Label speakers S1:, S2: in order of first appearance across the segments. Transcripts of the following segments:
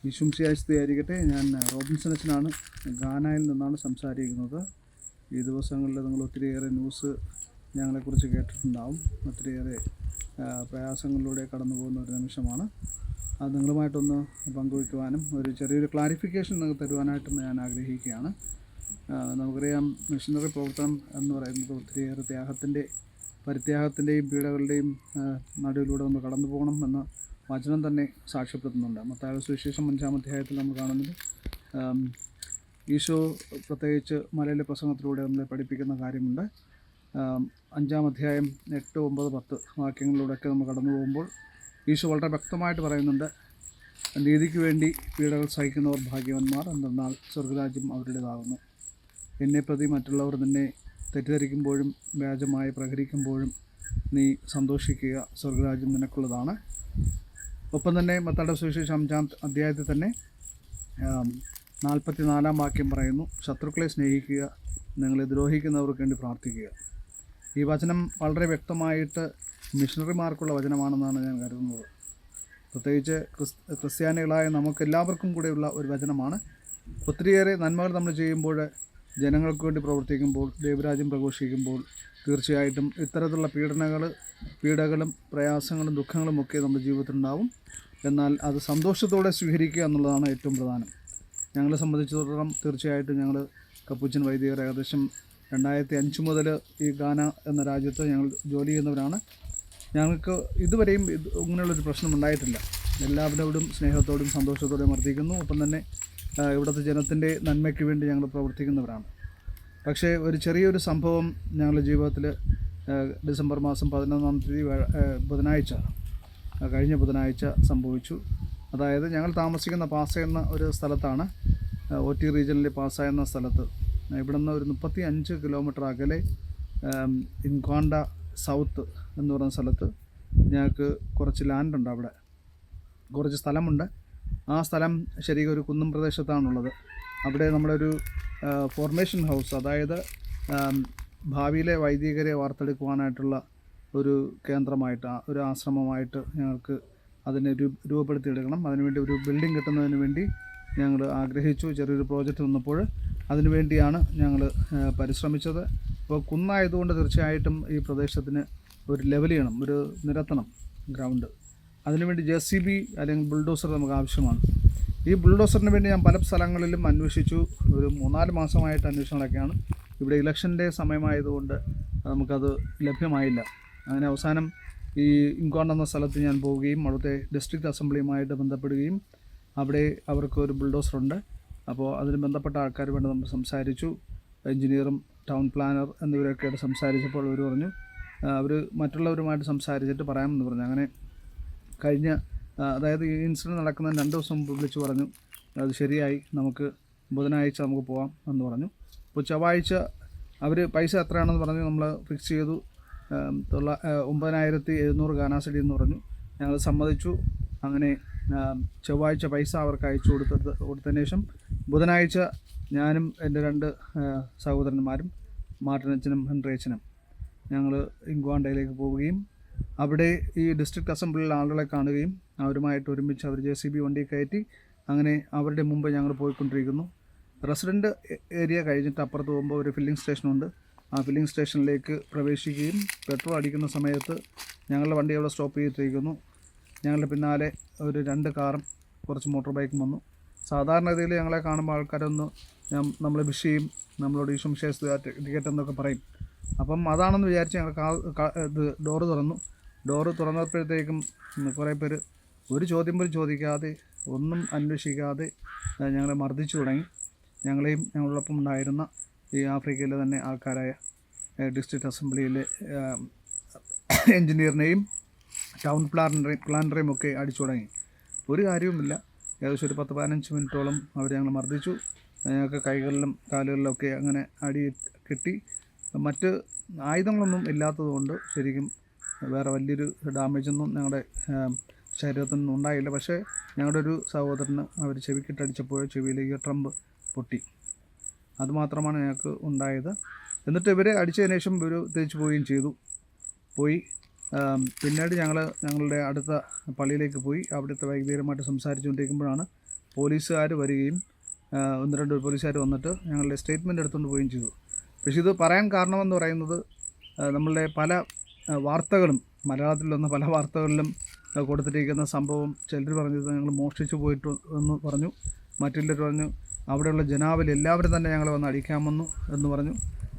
S1: ഈശുമിശിഹായെ സ്തുതിയായിരിക്കട്ടെ. ഞാൻ റോബിൻസൺ അച്ഛനാണ്. ഗാനയിൽ നിന്നാണ് സംസാരിക്കുന്നത്. ഈ ദിവസങ്ങളിൽ നിങ്ങൾ ഒത്തിരിയേറെ ന്യൂസ് ഞങ്ങളെക്കുറിച്ച് കേട്ടിട്ടുണ്ടാവും. ഒത്തിരിയേറെ പ്രയാസങ്ങളിലൂടെ കടന്നു പോകുന്ന ഒരു നിമിഷമാണ്. അത് നിങ്ങളുമായിട്ടൊന്ന് പങ്കുവയ്ക്കുവാനും ഒരു ചെറിയൊരു ക്ലാരിഫിക്കേഷൻ നിങ്ങൾക്ക് തരുവാനായിട്ടും ഞാൻ ആഗ്രഹിക്കുകയാണ്. നമുക്കറിയാം, മിഷനറി പ്രവർത്തനം എന്ന് പറയുന്നത് ഒത്തിരിയേറെ പരിത്യാഗത്തിൻ്റെയും പീഡകളുടെയും നടുവിലൂടെ നമ്മൾ കടന്നു പോകണം എന്ന വചനം തന്നെ സാക്ഷ്യപ്പെടുത്തുന്നുണ്ട്. മത്തായിയുടെ സുവിശേഷം 5-ാം അധ്യായത്തിൽ നമ്മൾ കാണുന്നത് ഈശോ പ്രത്യേകിച്ച് മലയിലെ പ്രസംഗത്തിലൂടെ നമ്മളെ പഠിപ്പിക്കുന്ന കാര്യമുണ്ട്. 5-ാം അധ്യായം 8, 9, 10 വാക്യങ്ങളിലൂടെയൊക്കെ നമ്മൾ കടന്നു പോകുമ്പോൾ ഈശോ വളരെ വ്യക്തമായിട്ട് പറയുന്നുണ്ട്, നീതിക്ക് വേണ്ടി പീഡകൾ സഹിക്കുന്നവർ ഭാഗ്യവാന്മാർ, എന്തെന്നാൽ സ്വർഗരാജ്യം അവരുടേതാകുന്നു. എന്നെ പ്രതി മറ്റുള്ളവർ നിന്നെ തെറ്റിദ്ധരിക്കുമ്പോഴും വ്യാജമായി പ്രഹരിക്കുമ്പോഴും നീ സന്തോഷിക്കുക, സ്വർഗരാജ്യം നിനക്കുള്ളതാണ്. ഒപ്പം തന്നെ മത്തായിയുടെ സുവിശേഷം 5-ാം അധ്യായത്തിൽ തന്നെ 44-ാം വാക്യം പറയുന്നു, ശത്രുക്കളെ സ്നേഹിക്കുക, നിങ്ങളെ ദ്രോഹിക്കുന്നവർക്ക് വേണ്ടി പ്രാർത്ഥിക്കുക. ഈ വചനം വളരെ വ്യക്തമായിട്ട് മിഷണറിമാർക്കുള്ള വചനമാണെന്നാണ് ഞാൻ കരുതുന്നത്. പ്രത്യേകിച്ച് ക്രിസ്ത്യാനികളായ നമുക്കെല്ലാവർക്കും കൂടെയുള്ള ഒരു വചനമാണ്. ഒത്തിരിയേറെ നന്മകൾ നമ്മൾ ചെയ്യുമ്പോൾ, ജനങ്ങൾക്ക് വേണ്ടി പ്രവർത്തിക്കുമ്പോൾ, ദൈവരാജ്യം പ്രഘോഷിക്കുമ്പോൾ തീർച്ചയായിട്ടും ഇത്തരത്തിലുള്ള പീഡകളും പ്രയാസങ്ങളും ദുഃഖങ്ങളും ഒക്കെ നമ്മുടെ ജീവിതത്തിലുണ്ടാവും. എന്നാൽ അത് സന്തോഷത്തോടെ സ്വീകരിക്കുക എന്നുള്ളതാണ് ഏറ്റവും പ്രധാനം. ഞങ്ങളെ സംബന്ധിച്ചിടത്തോളം തീർച്ചയായിട്ടും ഞങ്ങൾ കപ്പുച്ചൻ വൈദികർ ഏകദേശം 2005 മുതൽ ഈ ഗാന എന്ന രാജ്യത്ത് ഞങ്ങൾ ജോലി ചെയ്യുന്നവരാണ്. ഞങ്ങൾക്ക് ഇതുവരെയും ഇങ്ങനെയുള്ളൊരു പ്രശ്നം ഉണ്ടായിട്ടില്ല. എല്ലാവരോടും സ്നേഹത്തോടും സന്തോഷത്തോടും വർദ്ധിക്കുന്നു. ഒപ്പം തന്നെ ഇവിടുത്തെ ജനത്തിൻ്റെ നന്മയ്ക്ക് വേണ്ടി ഞങ്ങൾ പ്രവർത്തിക്കുന്നവരാണ്. പക്ഷേ ഒരു ചെറിയൊരു സംഭവം ഞങ്ങളുടെ ജീവിതത്തിൽ ഡിസംബർ മാസം 11-ാം തീയതി കഴിഞ്ഞ ബുധനാഴ്ച സംഭവിച്ചു. അതായത് ഞങ്ങൾ താമസിക്കുന്ന പാസ എന്ന ഒരു സ്ഥലത്താണ്, OT റീജിയനിലെ പാസ എന്ന സ്ഥലത്ത്. ഇവിടെ നിന്ന് ഒരു 35 കിലോമീറ്റർ അകലെ ഇൻക്വാണ്ട സൗത്ത് എന്ന് പറയുന്ന സ്ഥലത്ത് ഞങ്ങൾക്ക് കുറച്ച് ലാൻഡുണ്ട്. അവിടെ കുറച്ച് സ്ഥലമുണ്ട്. ആ സ്ഥലം ശരിക്കും ഒരു കുന്നും പ്രദേശത്താണുള്ളത്. അവിടെ നമ്മളൊരു ഫോർമേഷൻ ഹൗസ്, അതായത് ഭാവിയിലെ വൈദികരെ വാർത്തെടുക്കുവാനായിട്ടുള്ള ഒരു കേന്ദ്രമായിട്ട്, ഒരു ആശ്രമമായിട്ട് ഞങ്ങൾക്ക് അതിനെ രൂപപ്പെടുത്തിയെടുക്കണം. അതിനുവേണ്ടി ഒരു ബിൽഡിംഗ് കിട്ടുന്നതിന് വേണ്ടി ഞങ്ങൾ ആഗ്രഹിച്ചു. ചെറിയൊരു പ്രോജക്റ്റ് വന്നപ്പോൾ അതിനുവേണ്ടിയാണ് ഞങ്ങൾ പരിശ്രമിച്ചത്. അപ്പോൾ കുന്നായതുകൊണ്ട് തീർച്ചയായിട്ടും ഈ പ്രദേശത്തിന് ഒരു ലെവൽ ചെയ്യണം, ഒരു നിരത്തണം ഗ്രൗണ്ട്. അതിനുവേണ്ടി JCB അല്ലെങ്കിൽ ബുൾഡോസർ നമുക്ക് ആവശ്യമാണ്. ഈ ബുൾഡോസറിന് വേണ്ടി ഞാൻ പല സ്ഥലങ്ങളിലും അന്വേഷിച്ചു. ഒരു 3-4 മാസമായിട്ട് അന്വേഷണങ്ങളൊക്കെയാണ്. ഇവിടെ ഇലക്ഷൻ്റെ സമയമായതുകൊണ്ട് നമുക്കത് ലഭ്യമായില്ല. അങ്ങനെ അവസാനം ഈ ഇൻക്വാണ്ട എന്ന സ്ഥലത്ത് ഞാൻ പോവുകയും അവിടുത്തെ ഡിസ്ട്രിക്ട് അസംബ്ലിയുമായിട്ട് ബന്ധപ്പെടുകയും അവിടെ അവർക്ക് ഒരു ബുൾഡോസറുണ്ട്. അപ്പോൾ അതിന് ബന്ധപ്പെട്ട ആൾക്കാർ വേണ്ടി നമ്മൾ സംസാരിച്ചു. എഞ്ചിനീയറും ടൗൺ പ്ലാനർ എന്നിവരൊക്കെയായിട്ട് സംസാരിച്ചപ്പോൾ അവർ പറഞ്ഞു, അവർ മറ്റുള്ളവരുമായിട്ട് സംസാരിച്ചിട്ട് പറയാമെന്ന് പറഞ്ഞു. അങ്ങനെ അതായത് ഈ ഇൻസിഡൻറ്റ് നടക്കുന്നതിന് 2 ദിവസം മുമ്പ് വിളിച്ച് പറഞ്ഞു, അത് ശരിയായി, നമുക്ക് ബുധനാഴ്ച നമുക്ക് പോകാം എന്ന് പറഞ്ഞു. അപ്പോൾ ചൊവ്വാഴ്ച അവർ പൈസ എത്രയാണെന്ന് പറഞ്ഞ് നമ്മൾ ഫിക്സ് ചെയ്തു. 9,700 ഗാനാസെഡി എന്ന് പറഞ്ഞു. ഞങ്ങൾ സമ്മതിച്ചു. അങ്ങനെ ചൊവ്വാഴ്ച പൈസ അവർക്ക് അയച്ചു കൊടുത്തതിന് ശേഷം ബുധനാഴ്ച ഞാനും എൻ്റെ 2 സഹോദരന്മാരും, മാർട്ടിനച്ചനും ഹെൻറിയച്ചനും, ഞങ്ങൾ ഇൻക്വാണ്ടയിലേക്ക് പോവുകയും അവിടെ ഈ ഡിസ്ട്രിക്ട് അസംബ്ലിയിലെ ആളുകളെ കാണുകയും അവരുമായിട്ട് ഒരുമിച്ച് അവർ JCB വണ്ടി കയറ്റി അങ്ങനെ അവരുടെ മുമ്പ് ഞങ്ങൾ പോയിക്കൊണ്ടിരിക്കുന്നു. റെസിഡൻറ്റ് ഏരിയ കഴിഞ്ഞിട്ട് അപ്പുറത്ത് പോകുമ്പോൾ ഒരു ഫില്ലിംഗ് സ്റ്റേഷനുണ്ട്. ആ ഫില്ലിംഗ് സ്റ്റേഷനിലേക്ക് പ്രവേശിക്കുകയും പെട്രോൾ അടിക്കുന്ന സമയത്ത് ഞങ്ങളുടെ വണ്ടി അവിടെ സ്റ്റോപ്പ് ചെയ്തിരിക്കുന്നു. ഞങ്ങളുടെ പിന്നാലെ ഒരു 2 കാറും കുറച്ച് മോട്ടോർ ബൈക്കും വന്നു. സാധാരണഗതിയിൽ ഞങ്ങളെ കാണുമ്പോൾ ആൾക്കാരൊന്ന് നമ്മളെ വിഷ് ചെയ്യും, നമ്മളോട് ഈശുമിശിഹായെ ടിക്കറ്റ് എന്നൊക്കെ പറയും. അപ്പം അതാണെന്ന് വിചാരിച്ച് ഞങ്ങൾ ഡോറ് തുറന്നു. ഡോറ് തുറന്നപ്പോഴത്തേക്കും കുറേ പേര് ഒരു ചോദ്യം പോലും ചോദിക്കാതെ, ഒന്നും അന്വേഷിക്കാതെ ഞങ്ങളെ മർദ്ദിച്ചു തുടങ്ങി. ഞങ്ങളെയും ഞങ്ങളോടൊപ്പം ഉണ്ടായിരുന്ന ഈ ആഫ്രിക്കയിലെ തന്നെ ആൾക്കാരായ ഡിസ്ട്രിക്ട് അസംബ്ലിയിലെ എൻജിനീയറിനെയും ടൗൺ പ്ലാനറേയും ഒക്കെ അടിച്ചു തുടങ്ങി. ഒരു കാര്യവുമില്ല. ഏകദേശം ഒരു 10-15 മിനിറ്റോളം അവർ ഞങ്ങൾ മർദ്ദിച്ചു. ഞങ്ങൾക്ക് കൈകളിലും കാലുകളിലൊക്കെ അങ്ങനെ അടി കിട്ടി. മറ്റ് ആയുധങ്ങളൊന്നും ഇല്ലാത്തതുകൊണ്ട് ശരിക്കും വേറെ വലിയൊരു ഡാമേജൊന്നും ഞങ്ങളുടെ ശരീരത്തിനൊന്നും ഉണ്ടായില്ല. പക്ഷേ ഞങ്ങളുടെ ഒരു സഹോദരന് അവർ ചെവിക്കിട്ടടിച്ചപ്പോൾ ചെവിയിലെ ഇയർ ട്രംപ് പൊട്ടി. അതുമാത്രമാണ് ഞങ്ങൾക്ക് ഉണ്ടായത്. എന്നിട്ട് ഇവരെ അടിച്ചതിന് ശേഷം ഇവർ തിരിച്ചു പോവുകയും ചെയ്തു. പിന്നീട് ഞങ്ങളുടെ അടുത്ത പള്ളിയിലേക്ക് പോയി. അവിടുത്തെ വൈദികരുമായിട്ട് സംസാരിച്ചുകൊണ്ടിരിക്കുമ്പോഴാണ് പോലീസുകാർ വരികയും 1-2 പോലീസുകാർ വന്നിട്ട് ഞങ്ങളുടെ സ്റ്റേറ്റ്മെൻറ്റ് എടുത്തുകൊണ്ട് പോവുകയും ചെയ്തു. പക്ഷേ ഇത് പറയാൻ കാരണമെന്ന് പറയുന്നത് നമ്മളുടെ പല വാർത്തകളും മലയാളത്തിൽ വന്ന പല വാർത്തകളിലും കൊടുത്തിരിക്കുന്ന സംഭവം ചിലർ പറഞ്ഞത് ഞങ്ങൾ മോഷ്ടിച്ചു പോയിട്ട് എന്ന് പറഞ്ഞു, മറ്റുള്ളവർ പറഞ്ഞു അവിടെയുള്ള ജനാവലി എല്ലാവരും തന്നെ ഞങ്ങളെ വന്ന് അടിക്കാമെന്നു എന്ന് പറഞ്ഞു,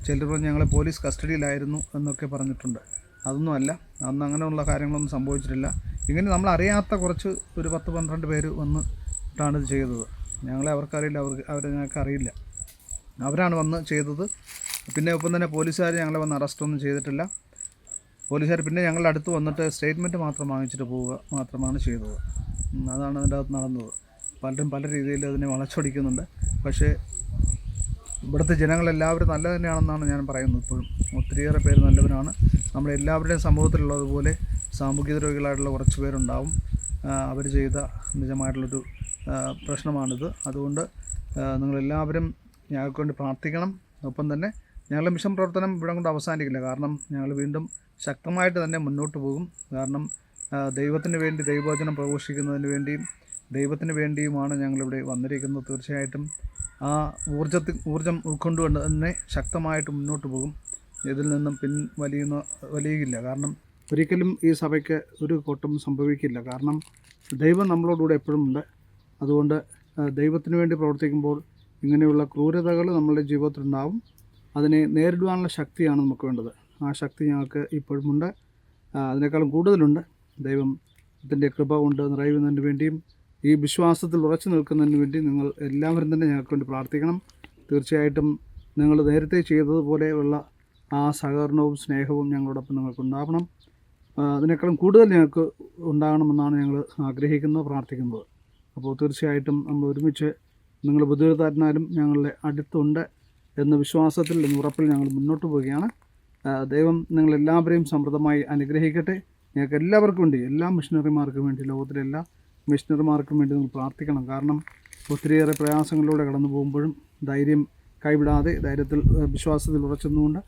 S1: ചിലർ പറഞ്ഞു ഞങ്ങളെ പോലീസ് കസ്റ്റഡിയിലായിരുന്നു എന്നൊക്കെ പറഞ്ഞിട്ടുണ്ട്. അതൊന്നുമല്ല, അന്ന് അങ്ങനെയുള്ള കാര്യങ്ങളൊന്നും സംഭവിച്ചിട്ടില്ല. ഇങ്ങനെ നമ്മളറിയാത്ത കുറച്ച് ഒരു 10-12 പേര് വന്നിട്ടാണ് ഇത് ചെയ്തത്. ഞങ്ങളെ അവർക്കറിയില്ല, അവരെ ഞങ്ങൾക്ക് അറിയില്ല, അവരാണ് വന്ന് ചെയ്തത്. പിന്നെ ഒപ്പം തന്നെ പോലീസുകാർ ഞങ്ങളെ വന്ന് അറസ്റ്റൊന്നും ചെയ്തിട്ടില്ല. പോലീസുകാർ പിന്നെ ഞങ്ങളുടെ അടുത്ത് വന്നിട്ട് സ്റ്റേറ്റ്മെൻറ്റ് മാത്രം വാങ്ങിച്ചിട്ട് പോവുക മാത്രമാണ് ചെയ്തത്. അതാണ് അതിൻ്റെ അകത്ത് നടന്നത്. പലരും പല രീതിയിൽ അതിനെ വളച്ചൊടിക്കുന്നുണ്ട്. പക്ഷേ ഇവിടുത്തെ ജനങ്ങളെല്ലാവരും നല്ല തന്നെയാണെന്നാണ് ഞാൻ പറയുന്നത്. ഇപ്പോഴും ഒത്തിരിയേറെ പേര് നല്ലവരാണ്. നമ്മളെല്ലാവരുടെയും സമൂഹത്തിലുള്ളതുപോലെ സാമൂഹിക രോഗികളായിട്ടുള്ള കുറച്ച് പേരുണ്ടാവും. അവർ ചെയ്ത നിജമായിട്ടുള്ളൊരു പ്രശ്നമാണിത്. അതുകൊണ്ട് നിങ്ങളെല്ലാവരും ഞങ്ങൾക്ക് വേണ്ടി പ്രാർത്ഥിക്കണം. ഒപ്പം തന്നെ ഞങ്ങളുടെ മിഷൻ പ്രവർത്തനം ഇവിടെ കൊണ്ട് അവസാനിക്കില്ല. കാരണം ഞങ്ങൾ വീണ്ടും ശക്തമായിട്ട് തന്നെ മുന്നോട്ട് പോകും. കാരണം ദൈവത്തിന് വേണ്ടി ദൈവവചനം പ്രഘോഷിക്കുന്നതിന് വേണ്ടിയും ദൈവത്തിന് വേണ്ടിയുമാണ് ഞങ്ങളിവിടെ വന്നിരിക്കുന്നത്. തീർച്ചയായിട്ടും ആ ഊർജം ഉൾക്കൊണ്ടുകൊണ്ട് തന്നെ ശക്തമായിട്ട് മുന്നോട്ട് പോകും. ഇതിൽ നിന്നും വലിയില്ല. കാരണം ഒരിക്കലും ഈ സഭയ്ക്ക് ഒരു കോട്ടം സംഭവിക്കില്ല. കാരണം ദൈവം നമ്മളോടുകൂടെ എപ്പോഴും ഉണ്ട്. അതുകൊണ്ട് ദൈവത്തിന് വേണ്ടി പ്രവർത്തിക്കുമ്പോൾ ഇങ്ങനെയുള്ള ക്രൂരതകൾ നമ്മളുടെ ജീവിതത്തിലുണ്ടാവും. അതിനെ നേരിടുവാനുള്ള ശക്തിയാണ് നമുക്ക് വേണ്ടത്. ആ ശക്തി ഞങ്ങൾക്ക് ഇപ്പോഴുമുണ്ട്, അതിനേക്കാളും കൂടുതലുണ്ട്. ദൈവത്തിൻ്റെ കൃപ കൊണ്ട് നിറയുന്നതിന് വേണ്ടിയും ഈ വിശ്വാസത്തിൽ ഉറച്ചു നിൽക്കുന്നതിന് വേണ്ടി നിങ്ങൾ എല്ലാവരും തന്നെ ഞങ്ങൾക്ക് വേണ്ടി പ്രാർത്ഥിക്കണം. തീർച്ചയായിട്ടും നിങ്ങൾ നേരത്തെ ചെയ്തതുപോലെയുള്ള ആ സഹകരണവും സ്നേഹവും ഞങ്ങളോടൊപ്പം നിങ്ങൾക്കുണ്ടാവണം. അതിനേക്കാളും കൂടുതൽ ഞങ്ങൾക്ക് ഉണ്ടാകണമെന്നാണ് ഞങ്ങൾ ആഗ്രഹിക്കുന്നത്, പ്രാർത്ഥിക്കുന്നത്. അപ്പോൾ തീർച്ചയായിട്ടും നമ്മൾ ഒരുമിച്ച് നിങ്ങൾ ബുദ്ധിമുട്ടായിരുന്നാലും ഞങ്ങളുടെ അടുത്തുണ്ട് എന്ന വിശ്വാസത്തിൽ എന്ന ഉറപ്പിൽ ഞങ്ങൾ മുന്നോട്ട് പോവുകയാണ്. ദൈവം നിങ്ങളെല്ലാവരെയും സമൃദ്ധമായി അനുഗ്രഹിക്കട്ടെ. ഞങ്ങൾക്ക് എല്ലാവർക്കും വേണ്ടി, എല്ലാ മിഷണറിമാർക്കും വേണ്ടി, ലോകത്തിലെ എല്ലാ മിഷണറിമാർക്കും വേണ്ടി നിങ്ങൾ പ്രാർത്ഥിക്കണം. കാരണം ഒത്തിരിയേറെ പ്രയാസങ്ങളിലൂടെ കടന്നു പോകുമ്പോഴും ധൈര്യം കൈവിടാതെ ധൈര്യത്തിൽ വിശ്വാസത്തിൽ ഉറച്ചുനിന്നുകൊണ്ട്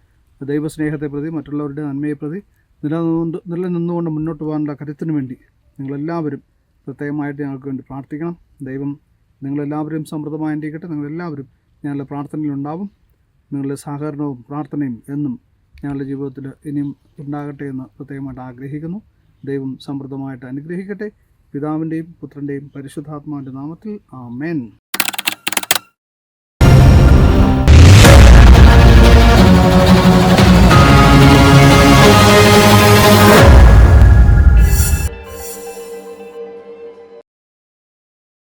S1: ദൈവസ്നേഹത്തെ പ്രതി മറ്റുള്ളവരുടെ നന്മയെ പ്രതി നിലനിന്നുകൊണ്ട് മുന്നോട്ട് പോകാനുള്ള കരുത്തിന് വേണ്ടി നിങ്ങളെല്ലാവരും പ്രത്യേകമായിട്ട് ഞങ്ങൾക്ക് വേണ്ടി പ്രാർത്ഥിക്കണം. ദൈവം നിങ്ങളെല്ലാവരും സമൃദ്ധമായി അനുഗ്രഹിക്കട്ടെ. നിങ്ങളെല്ലാവരും ഞങ്ങളുടെ പ്രാർത്ഥനയിലുണ്ടാവും. നിങ്ങളുടെ സഹകരണവും പ്രാർത്ഥനയും എന്നും ഞങ്ങളുടെ ജീവിതത്തിൽ ഇനിയും ഉണ്ടാകട്ടെ എന്ന് പ്രത്യേകമായിട്ട് ആഗ്രഹിക്കുന്നു. ദൈവം സമൃദ്ധമായിട്ട് അനുഗ്രഹിക്കട്ടെ. പിതാവിൻ്റെയും പുത്രൻ്റെയും പരിശുദ്ധാത്മാവിൻ്റെ നാമത്തിൽ ആമേൻ.